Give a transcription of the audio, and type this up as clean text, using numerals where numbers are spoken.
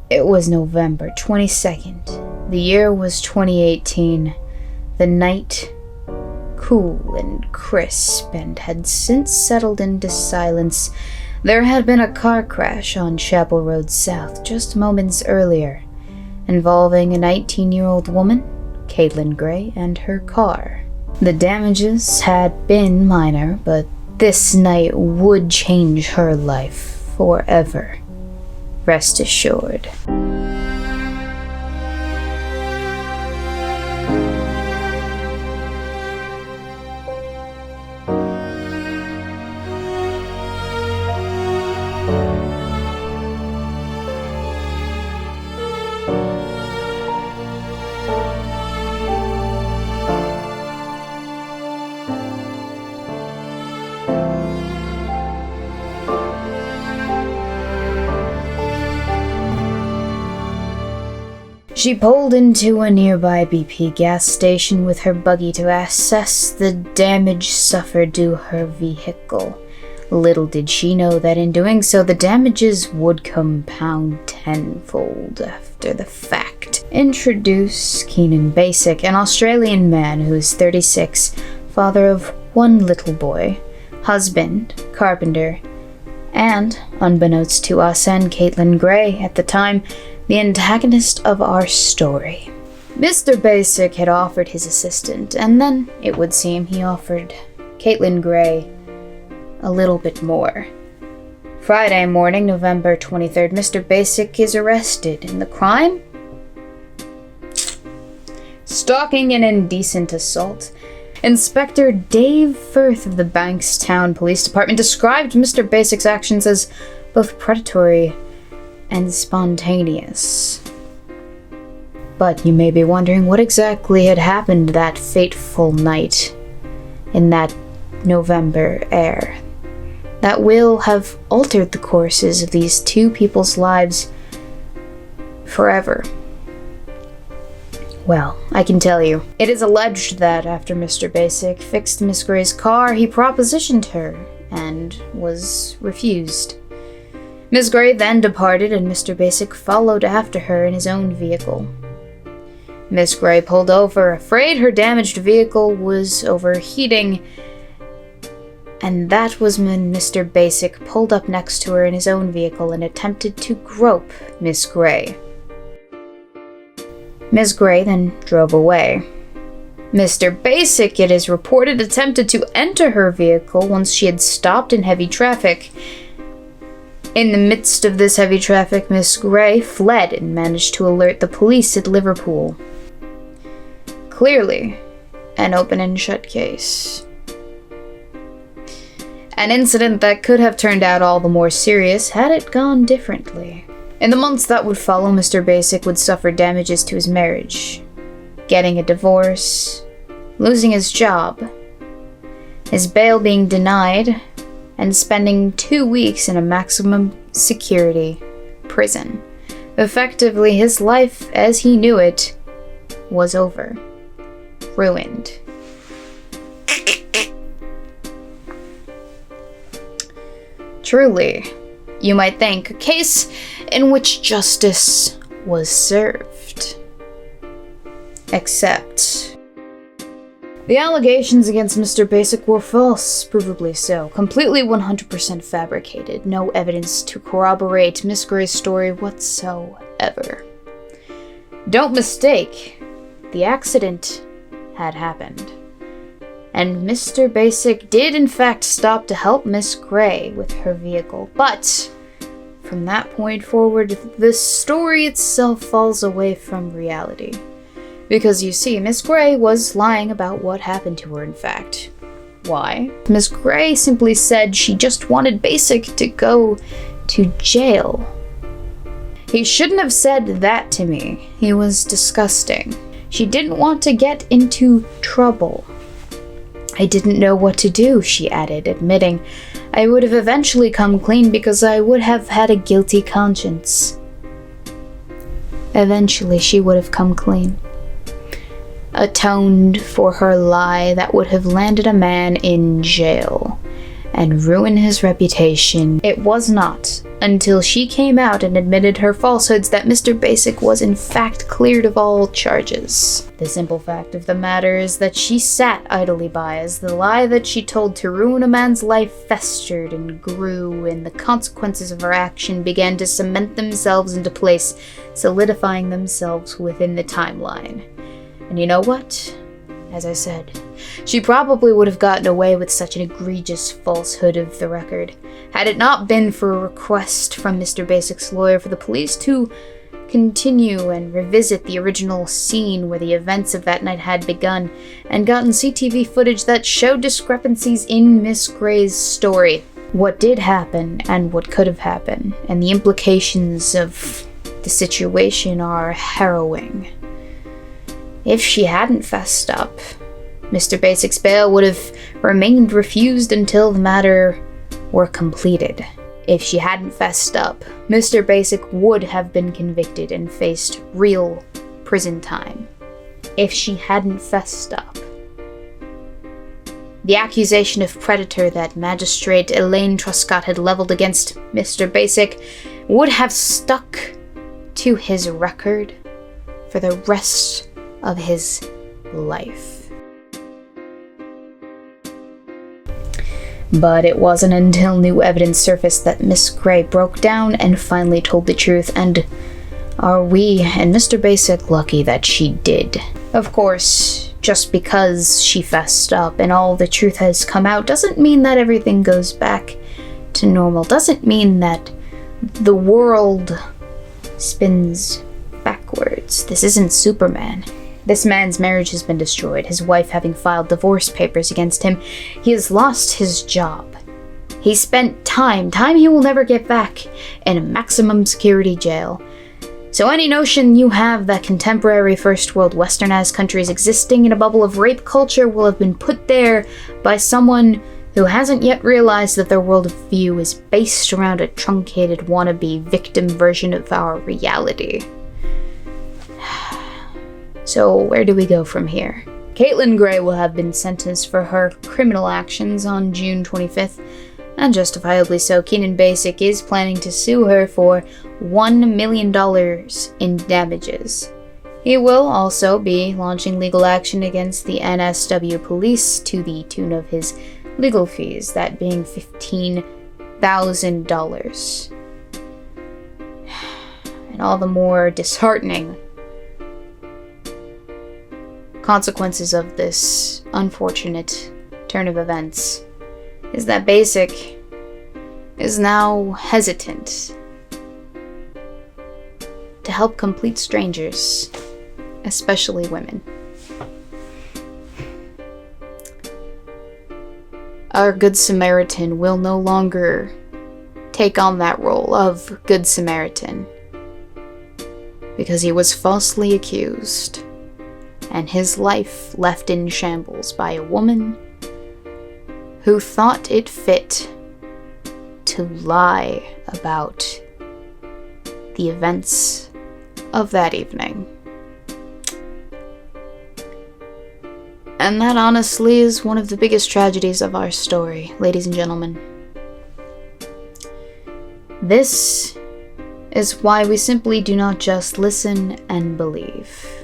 It was November 22nd. The year was 2018. The night, cool and crisp, and had since settled into silence. There had been a car crash on Chapel Road South just moments earlier, involving a 19-year-old woman, Caitlin Gray, and her car. The damages had been minor, but this night would change her life forever. Rest assured. She pulled into a nearby BP gas station with her buggy to assess the damage suffered to her vehicle. Little did she know that in doing so, the damages would compound tenfold after the fact. Introduce Keenan Basic, an Australian man who is 36, father of one little boy, husband, carpenter, and, unbeknownst to us and Caitlin Gray at the time, the antagonist of our story. Mr. Basic had offered his assistant, and then, it would seem, he offered Caitlin Gray a little bit more. Friday morning, November 23rd, Mr. Basic is arrested, and the crime? Stalking and indecent assault. Inspector Dave Firth of the Bankstown Police Department described Mr. Basic's actions as both predatory and spontaneous. But you may be wondering what exactly had happened that fateful night in that November air that will have altered the courses of these two people's lives forever. Well, I can tell you. It is alleged that after Mr. Basic fixed Miss Gray's car, he propositioned her and was refused. Miss Gray then departed, and Mr. Basic followed after her in his own vehicle. Miss Gray pulled over, afraid her damaged vehicle was overheating, and that was when Mr. Basic pulled up next to her in his own vehicle and attempted to grope Miss Gray. Miss Gray then drove away. Mr. Basic, it is reported, attempted to enter her vehicle once she had stopped in heavy traffic. In the midst of this heavy traffic, Miss Gray fled and managed to alert the police at Liverpool. Clearly, an open and shut case. An incident that could have turned out all the more serious had it gone differently. In the months that would follow, Mr. Basic would suffer damages to his marriage, getting a divorce, losing his job, his bail being denied, and spending 2 weeks in a maximum security prison. Effectively, his life as he knew it was over. Ruined. Truly, you might think, a case in which justice was served. Except the allegations against Mr. Basic were false, provably so, completely 100% fabricated, no evidence to corroborate Miss Gray's story whatsoever. Don't mistake, the accident had happened. And Mr. Basic did in fact stop to help Miss Gray with her vehicle, but from that point forward, the story itself falls away from reality. Because you see, Miss Gray was lying about what happened to her, in fact. Why? Miss Gray simply said she just wanted Basic to go to jail. He shouldn't have said that to me. He was disgusting. She didn't want to get into trouble. I didn't know what to do, she added, admitting I would have eventually come clean because I would have had a guilty conscience. Eventually, she would have come clean. Atoned for her lie that would have landed a man in jail and ruined his reputation. It was not until she came out and admitted her falsehoods that Mr. Basic was in fact cleared of all charges. The simple fact of the matter is that she sat idly by as the lie that she told to ruin a man's life festered and grew, and the consequences of her action began to cement themselves into place, solidifying themselves within the timeline. And you know what? As I said, she probably would have gotten away with such an egregious falsehood of the record, had it not been for a request from Mr. Basic's lawyer for the police to continue and revisit the original scene where the events of that night had begun, and gotten CCTV footage that showed discrepancies in Miss Gray's story. What did happen and what could have happened, and the implications of the situation are harrowing. If she hadn't fessed up, Mr. Basic's bail would have remained refused until the matter were completed. If she hadn't fessed up, Mr. Basic would have been convicted and faced real prison time. If she hadn't fessed up. The accusation of predator that Magistrate Elaine Truscott had leveled against Mr. Basic would have stuck to his record for the rest of his life. But it wasn't until new evidence surfaced that Miss Gray broke down and finally told the truth, and are we and Mr. Basic lucky that she did. Of course, just because she fessed up and all the truth has come out doesn't mean that everything goes back to normal, doesn't mean that the world spins backwards. This isn't Superman. This man's marriage has been destroyed, his wife having filed divorce papers against him. He has lost his job. He spent time he will never get back, in a maximum security jail. So any notion you have that contemporary first world westernized countries existing in a bubble of rape culture will have been put there by someone who hasn't yet realized that their worldview is based around a truncated wannabe victim version of our reality. So where do we go from here? Caitlin Gray will have been sentenced for her criminal actions on June 25th, and justifiably so. Kenan Basic is planning to sue her for $1 million in damages. He will also be launching legal action against the NSW police to the tune of his legal fees, that being $15,000. And all the more disheartening consequences of this unfortunate turn of events is that Basic is now hesitant to help complete strangers, especially women. Our Good Samaritan will no longer take on that role of Good Samaritan because he was falsely accused and his life left in shambles by a woman who thought it fit to lie about the events of that evening. And that honestly is one of the biggest tragedies of our story, ladies and gentlemen. This is why we simply do not just listen and believe.